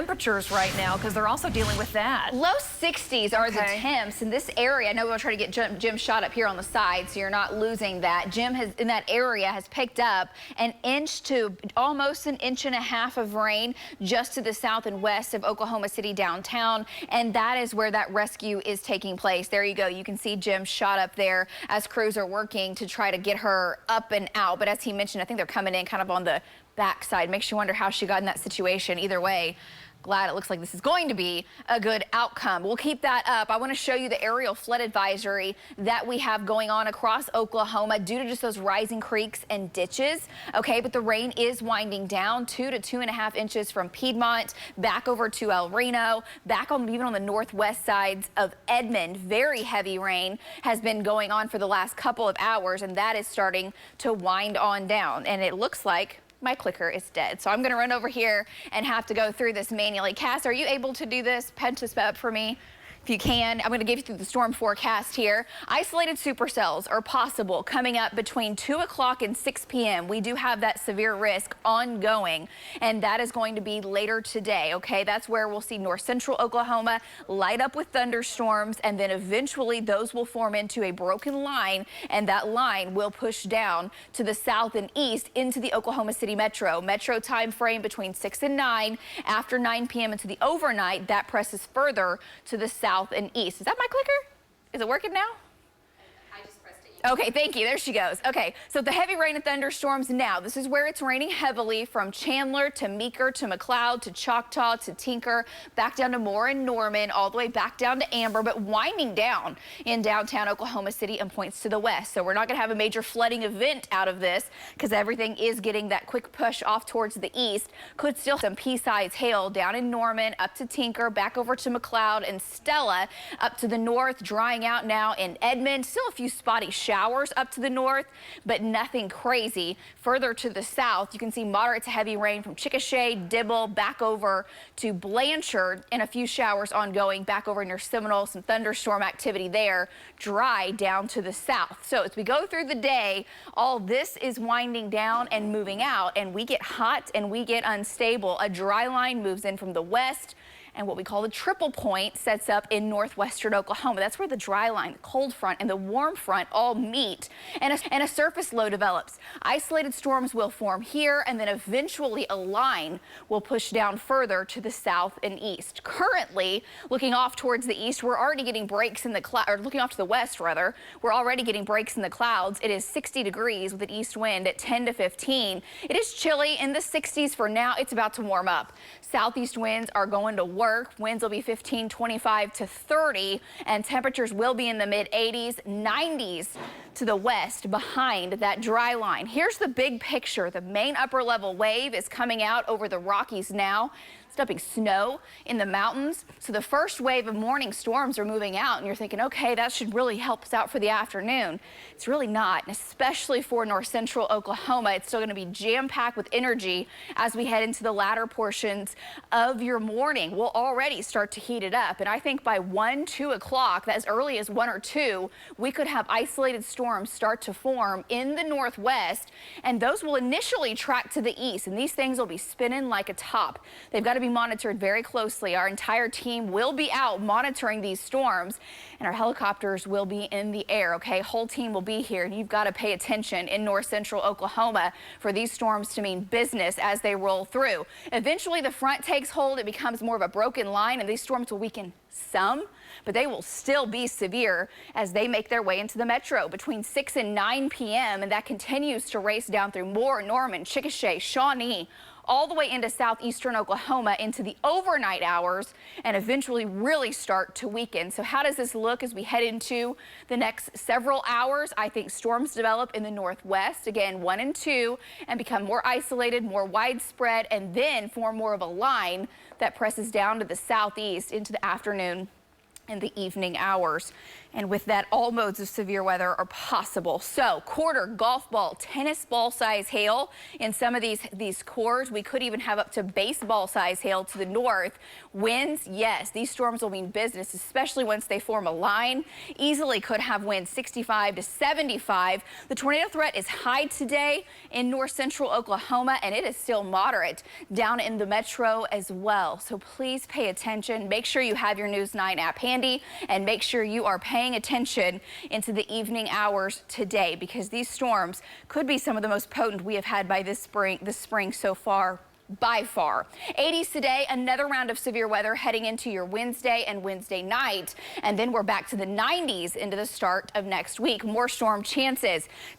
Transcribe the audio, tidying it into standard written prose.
Temperatures right now, because they're also dealing with that. Low 60s are the temps in this area. I know we'll try to get Jim's shot up here on the side so you're not losing that. Jim has, in that area, has picked up an inch to almost an inch and a half of rain just to the south and west of Oklahoma City downtown, and that is where that rescue is taking place. There you go. You can see Jim shot up there as crews are working to try to get her up and out. But as he mentioned, I think they're coming in kind of on the backside. Makes you wonder how she got in that situation. Either way, glad it looks like this is going to be a good outcome. We'll keep that up. I want to show you the aerial flood advisory that we have going on across Oklahoma due to just those rising creeks and ditches. Okay, but the rain is winding down 2 to 2.5 inches from Piedmont back over to El Reno, back on even on the northwest sides of Edmond. Very heavy rain has been going on for the last couple of hours, and that is starting to wind on down. And it looks like my clicker is dead. So I'm going to run over here and have to go through this manually. Cass, are you able to do this? Punch this up for me. If you can, I'm going to give you through the storm forecast here. Isolated supercells are possible coming up between 2 o'clock and 6 p.m. We do have that severe risk ongoing, and that is going to be later today, okay? That's where we'll see north central Oklahoma light up with thunderstorms, and then eventually those will form into a broken line, and that line will push down to the south and east into the Oklahoma City metro. Metro time frame between 6 and 9. After 9 p.m. into the overnight, that presses further to the south and east. Is that my clicker? Is it working now? I just pressed it. Okay, thank you. There she goes. Okay, so the heavy rain and thunderstorms now. This is where it's raining heavily from Chandler to Meeker to McLeod to Choctaw to Tinker, back down to Moore and Norman, all the way back down to Amber, but winding down in downtown Oklahoma City and points to the west. So we're not going to have a major flooding event out of this because everything is getting that quick push off towards the east. Could still some pea-sized hail down in Norman, up to Tinker, back over to McLeod and Stella, up to the north, drying out now in Edmond. Still a few spotty showers up to the north, but nothing crazy. Further to the south, you can see moderate to heavy rain from Chickasha, Dibble, back over to Blanchard, and a few showers ongoing back over near Seminole. Some thunderstorm activity there. Dry down to the south. So as we go through the day, all this is winding down and moving out, and we get hot and we get unstable. A dry line moves in from the west, and what we call the triple point sets up in northwestern Oklahoma. That's where the dry line, the cold front, and the warm front all meet, and a surface low develops. Isolated storms will form here, and then eventually a line will push down further to the south and east. Currently, looking off towards the east, we're already getting breaks in the cloud, or looking off to the west rather, we're already getting breaks in the clouds. It is 60 degrees with an east wind at 10 to 15. It is chilly in the 60s for now. It's about to warm up. Southeast winds are going to work. Winds will be 15, 25 to 30, and temperatures will be in the mid 80s, 90s to the west behind that dry line. Here's the big picture. The main upper level wave is coming out over the Rockies now. It's dumping snow in the mountains. So the first wave of morning storms are moving out, and you're thinking, okay, that should really help us out for the afternoon. It's really not, and especially for north central Oklahoma. It's still going to be jam-packed with energy as we head into the latter portions of your morning. We'll already start to heat it up, and I think by 1, 2 o'clock, as early as 1 or 2, we could have isolated storms start to form in the northwest, and those will initially track to the east, and these things will be spinning like a top. They've got to be monitored very closely. Our entire team will be out monitoring these storms, and our helicopters will be in the air. Okay, whole team will be here, and you've got to pay attention in north central Oklahoma for these storms to mean business as they roll through. Eventually the front takes hold. It becomes more of a broken line, and these storms will weaken some, but they will still be severe as they make their way into the metro between 6 and 9 p.m. and that continues to race down through Moore, Norman, Chickasha, Shawnee, all the way into southeastern Oklahoma into the overnight hours, and eventually really start to weaken. So how does this look as we head into the next several hours? I think storms develop in the northwest, again 1 and 2, and become more isolated, more widespread, and then form more of a line that presses down to the southeast into the afternoon and the evening hours. And with that, all modes of severe weather are possible. So quarter, golf ball, tennis ball size hail in some of these cores. We could even have up to baseball size hail to the north. Winds, yes, these storms will mean business, especially once they form a line. Easily could have winds 65 to 75. The tornado threat is high today in north central Oklahoma, and it is still moderate down in the metro as well. So please pay attention. Make sure you have your News 9 app handy, and make sure you are paying attention into the evening hours today, because these storms could be some of the most potent we have had by this spring so far. By far. 80s today, another round of severe weather heading into your Wednesday and Wednesday night. And then we're back to the 90s into the start of next week. More storm chances.